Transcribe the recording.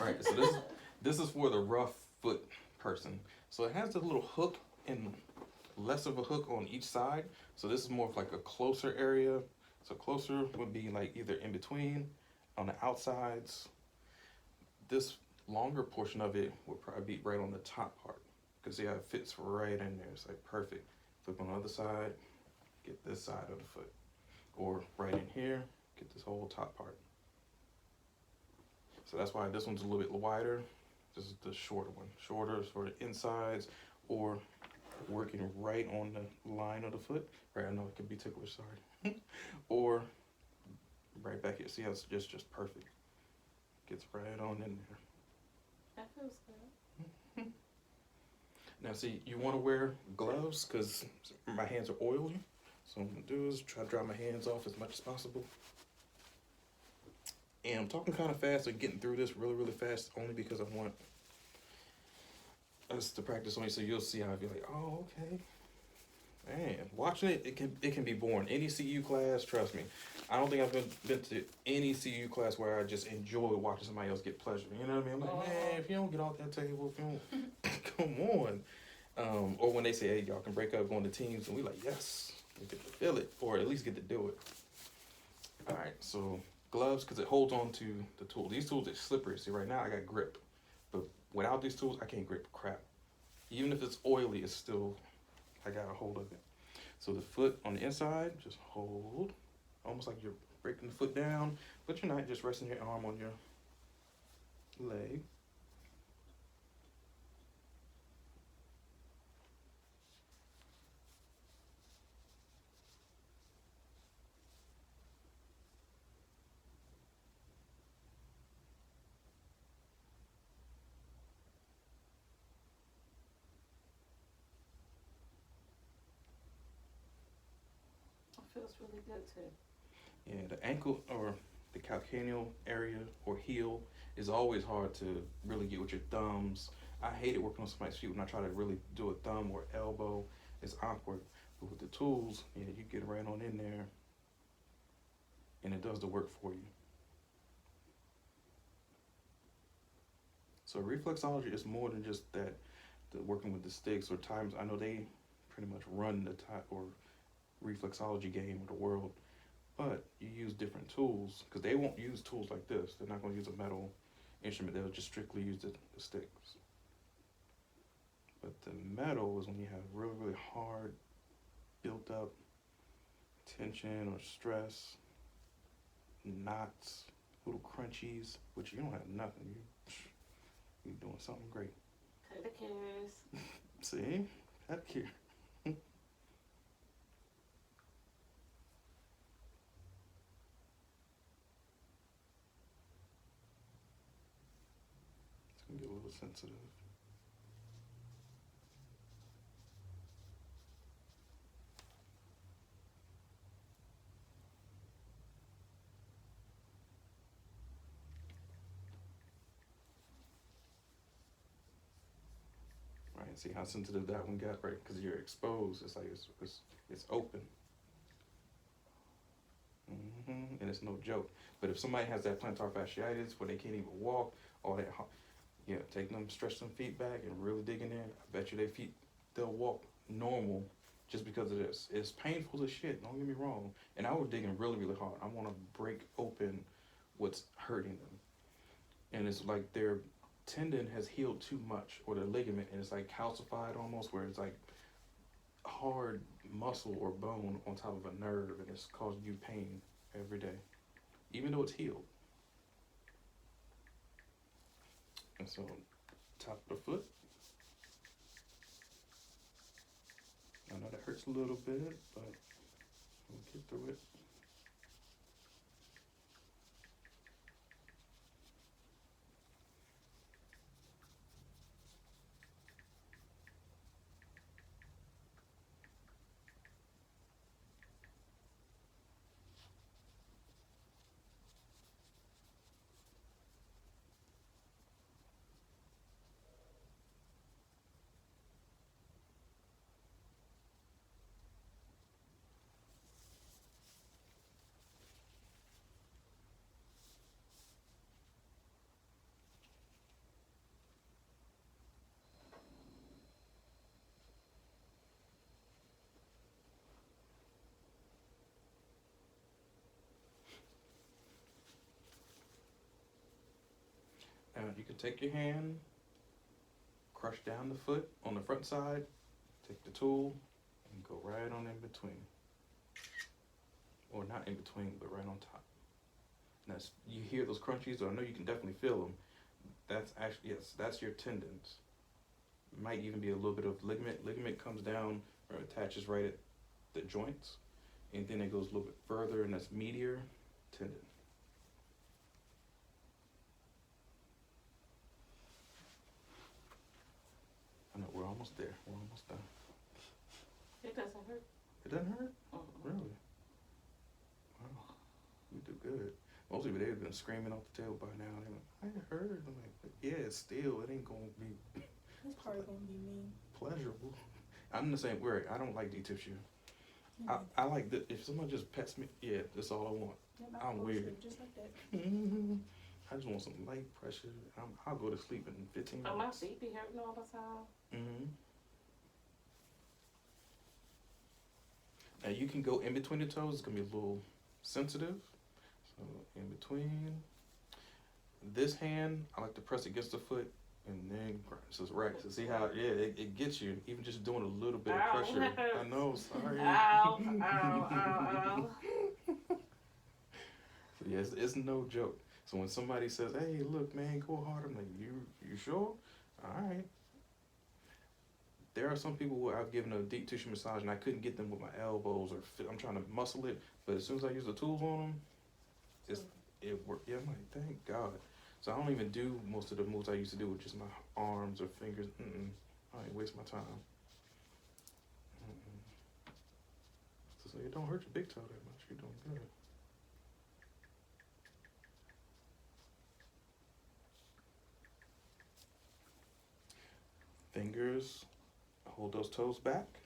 Right. So this is for the rough foot person. So it has a little hook and less of a hook on each side. So this is more of like a closer area. So closer would be like either in between, on the outsides. This longer portion of it would probably be right on the top part. Because yeah, it fits right in there. It's like perfect. Flip on the other side, get this side of the foot. Or right in here, get this whole top part. So that's why this one's a little bit wider. This is the shorter one. Shorter for the insides or working right on the line of the foot. Right, I know it could be ticklish, sorry. Or right back here. See how it's just perfect. Gets right on in there. That feels good. Now see, you want to wear gloves because my hands are oily. So what I'm going to do is try to dry my hands off as much as possible. And I'm talking kind of fast and getting through this really, really fast only because I want us to practice on you so you'll see how I feel like, oh, okay. Man, watching it can be boring. Any CEU class, trust me. I don't think I've been to any CEU class where I just enjoy watching somebody else get pleasure. You know what I mean? I'm like, man, if you don't get off that table, if you don't, come on. Or when they say, hey, y'all can break up, go into teams, and we like, yes, we get to feel it, or at least get to do it. All right, so gloves, because it holds on to the tool. These tools are slippery. See, right now I got grip, but without these tools, I can't grip crap. Even if it's oily, it's still, I got a hold of it. So the foot on the inside, just hold, almost like you're breaking the foot down, but you're not, just resting your arm on your leg. It feels really good too. Yeah, the ankle or the calcaneal area or heel is always hard to really get with your thumbs. I hate it working on somebody's feet when I try to really do a thumb or elbow. It's awkward. But with the tools, yeah, you get right on in there and it does the work for you. So reflexology is more than just that, the working with the sticks or times. I know they pretty much run the type or reflexology game of the world, but you use different tools because they won't use tools like this. They're not going to use a metal instrument. They'll just strictly use the sticks. But the metal is when you have really, really hard, built up tension or stress, knots, little crunchies, which you don't have nothing. You're doing something great. Pedicures. See? Pedicure. It's going to get a little sensitive. Right, see how sensitive that one got, right? Because you're exposed. It's like it's open. And it's no joke. But if somebody has that plantar fasciitis where they can't even walk, all that, yeah, take them, stretch them feet back, and really dig in there. I bet you their feet, they'll walk normal just because of this. It's painful as shit. Don't get me wrong. And I was digging really, really hard. I want to break open what's hurting them, and it's like their tendon has healed too much, or their ligament, and it's like calcified almost, where it's like hard muscle or bone on top of a nerve, and it's causing you pain every day, even though it's healed. And so, top of the foot. I know that hurts a little bit, but we'll get through it. you can take your hand, crush down the foot on the front side, take the tool, and go right on in between. Or not in between, but right on top. And that's, you hear those crunchies, or I know you can definitely feel them. That's actually, yes, that's your tendons. Might even be a little bit of ligament. Ligament comes down or attaches right at the joints, and then it goes a little bit further, and that's medial tendon. I know, we're almost there. We're almost done. It doesn't hurt. It doesn't hurt? Mm-mm. Really? Wow. We do good. Most people, they've been screaming off the tail by now. They're like, I heard. I'm like, yeah, still, it ain't going to be It's probably gonna be mean. pleasurable. I'm the same way. I don't like deep tissue. I like that. If someone just pets me, yeah, that's all I want. Yeah, I'm weird. Just like that. I just want some light pressure. I'll go to sleep in 15 Oh, my minutes. feet be hurting all the time. Now you can go in between the toes. It's gonna be a little sensitive. So in between this hand, I like to press against the foot and then so it's right. So see how it gets you even just doing a little bit of Ow. pressure. I know, sorry. Ow, ow, ow, ow. So yes, it's no joke. So when somebody says, "Hey, look, man, go hard," I'm like, "You sure? All right." There are some people where I've given a deep tissue massage and I couldn't get them with my elbows or I'm trying to muscle it, but as soon as I use the tools on them, it worked. Yeah, I'm like, thank God. So I don't even do most of the moves I used to do with just my arms or fingers. I ain't waste my time. So it don't hurt your big toe that much. You're doing good. Fingers, hold those toes back.